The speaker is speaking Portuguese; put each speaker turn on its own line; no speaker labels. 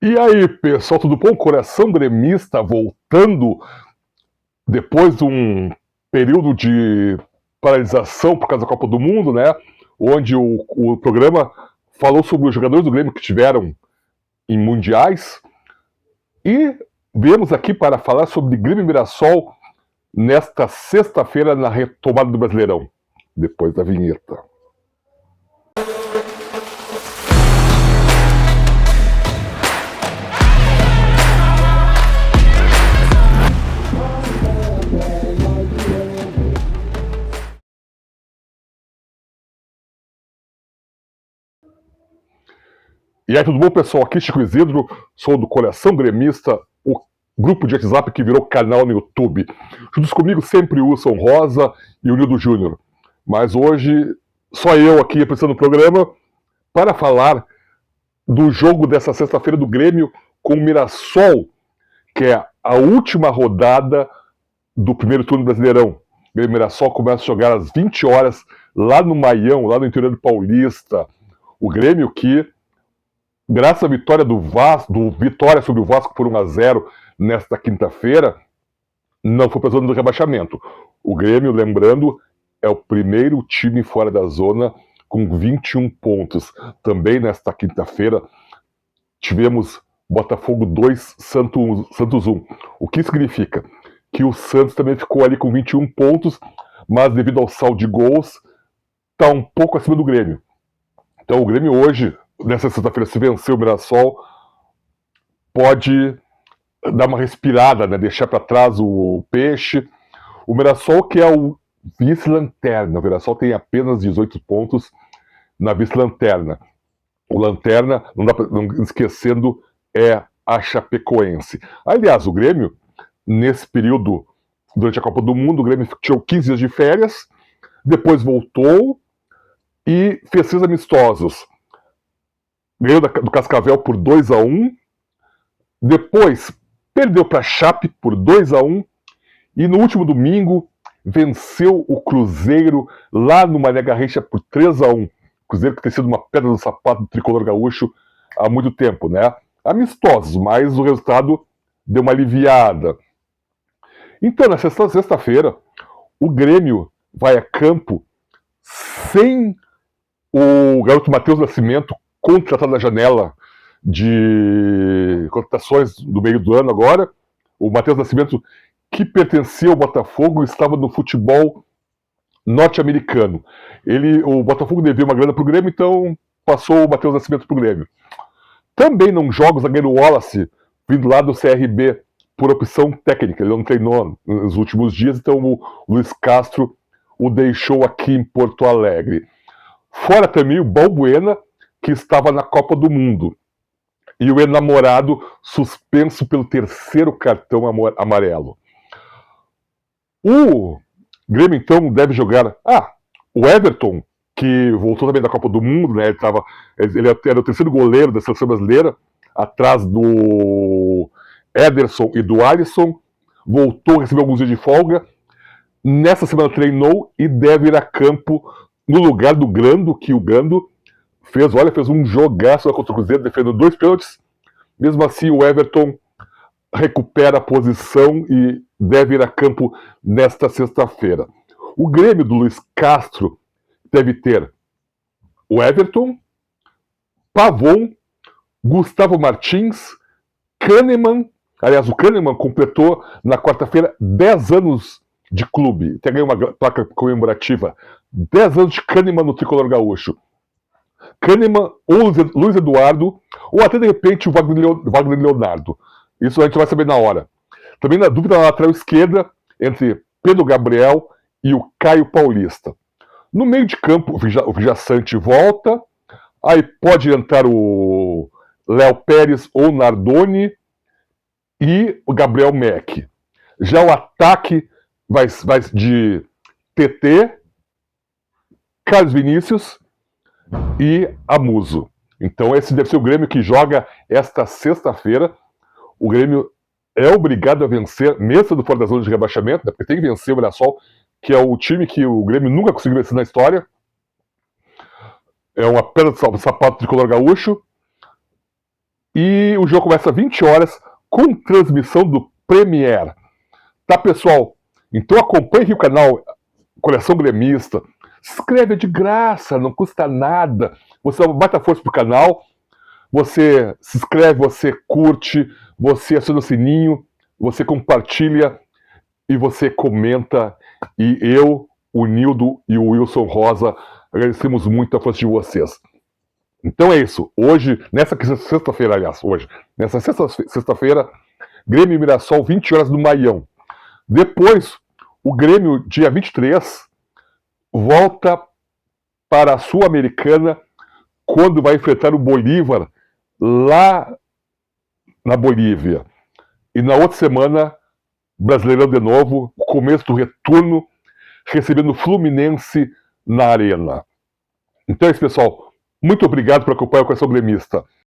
E aí, pessoal, tudo bom? Coração gremista voltando depois de um período de paralisação por causa da Copa do Mundo, né? Onde o programa falou sobre os jogadores do Grêmio que tiveram em mundiais. E viemos aqui para falar sobre Grêmio e Mirassol nesta sexta-feira na retomada do Brasileirão, depois da vinheta. E aí, tudo bom, pessoal? Aqui Chico Isidro, sou do Coração Gremista, o grupo de WhatsApp que virou canal no YouTube. Juntos comigo sempre o Wilson Rosa e o Nildo Júnior. Mas hoje, só eu aqui apresentando o programa para falar do jogo dessa sexta-feira do Grêmio com o Mirassol, que é a última rodada do primeiro turno do Brasileirão. O Grêmio Mirassol começa a jogar às 20 horas lá no Maião, lá no interior do Paulista. O Grêmio que, graças à vitória do Vitória sobre o Vasco por 1-0 nesta quinta-feira, não foi para a zona do rebaixamento. O Grêmio, lembrando, é o primeiro time fora da zona com 21 pontos. Também nesta quinta-feira tivemos Botafogo 2, Santos 1. O que significa? Que o Santos também ficou ali com 21 pontos, mas devido ao saldo de gols, está um pouco acima do Grêmio. Então o Grêmio hoje, nessa sexta-feira, se vencer o Mirassol, pode dar uma respirada, né? Deixar para trás o Peixe. O Mirassol, que é o vice-lanterna. O Mirassol tem apenas 18 pontos na vice-lanterna. O Lanterna, não esquecendo, é a Chapecoense. Aliás, o Grêmio, nesse período, durante a Copa do Mundo, o Grêmio tirou 15 dias de férias, depois voltou e fez 6 amistosos. Ganhou do Cascavel por 2-1, depois perdeu para a Chape por 2-1 e no último domingo venceu o Cruzeiro lá no Mané Garrincha por 3-1. Cruzeiro que tem sido uma pedra no sapato do tricolor gaúcho há muito tempo, né? Amistosos, mas o resultado deu uma aliviada. Então, na sexta-feira, o Grêmio vai a campo sem o garoto Matheus Nascimento, contratado na janela de contratações do meio do ano agora. O Matheus Nascimento, que pertencia ao Botafogo, estava no futebol norte-americano. O Botafogo devia uma grana para o Grêmio, então passou o Matheus Nascimento para o Grêmio. Também não joga o zagueiro Wallace, vindo lá do CRB, por opção técnica. Ele não treinou nos últimos dias, então o Luiz Castro o deixou aqui em Porto Alegre. Fora também o Balbuena, que estava na Copa do Mundo. E o enamorado suspenso pelo 3º cartão amarelo. O Grêmio, então, deve jogar... o Everton, que voltou também da Copa do Mundo, né? Ele era o 3º goleiro da seleção brasileira, atrás do Ederson e do Alisson. Voltou, recebeu alguns dias de folga. Nessa semana treinou e deve ir a campo no lugar do Grando, que o Grando fez um jogaço contra o Cruzeiro, defendendo 2 pênaltis. Mesmo assim, o Everton recupera a posição e deve ir a campo nesta sexta-feira. O Grêmio do Luiz Castro deve ter o Everton, Pavon, Gustavo Martins, Kahneman. Aliás, o Kahneman completou na quarta-feira 10 anos de clube. Tem ganho uma placa comemorativa. 10 anos de Kahneman no tricolor gaúcho. Kahneman ou Luiz Eduardo, ou até de repente o Wagner Leonardo. Isso a gente vai saber na hora. Também na dúvida na lateral esquerda, entre Pedro Gabriel e o Caio Paulista. No meio de campo, o Vijaçante volta, aí pode entrar o Léo Pérez ou o Nardoni e o Gabriel Meck. Já o ataque vai de TT, Carlos Vinícius e Amuso. Então esse deve ser o Grêmio que joga esta sexta-feira. O Grêmio é obrigado a vencer, mesmo do fora da zona de rebaixamento, né? Porque tem que vencer o Mirassol, que é o time que o Grêmio nunca conseguiu vencer na história. É uma pedra de sapato tricolor gaúcho. E o jogo começa às 20 horas com transmissão do Premiere. Tá, pessoal? Então acompanhe o canal Coleção Gremista. Se inscreve, é de graça, não custa nada. Você dá uma baita força pro canal. Você se inscreve, você curte, você aciona o sininho, você compartilha e você comenta. E eu, o Nildo e o Wilson Rosa agradecemos muito a força de vocês. Então é isso. Hoje, nessa sexta-feira, aliás, nessa sexta-feira, Grêmio e Mirassol, 20 horas no Maião. Depois, o Grêmio, dia 23, volta para a Sul-Americana, quando vai enfrentar o Bolívar lá na Bolívia. E na outra semana, Brasileirão de novo, o começo do retorno, recebendo o Fluminense na Arena. Então é isso, pessoal. Muito obrigado por acompanhar o Coleção Gremista.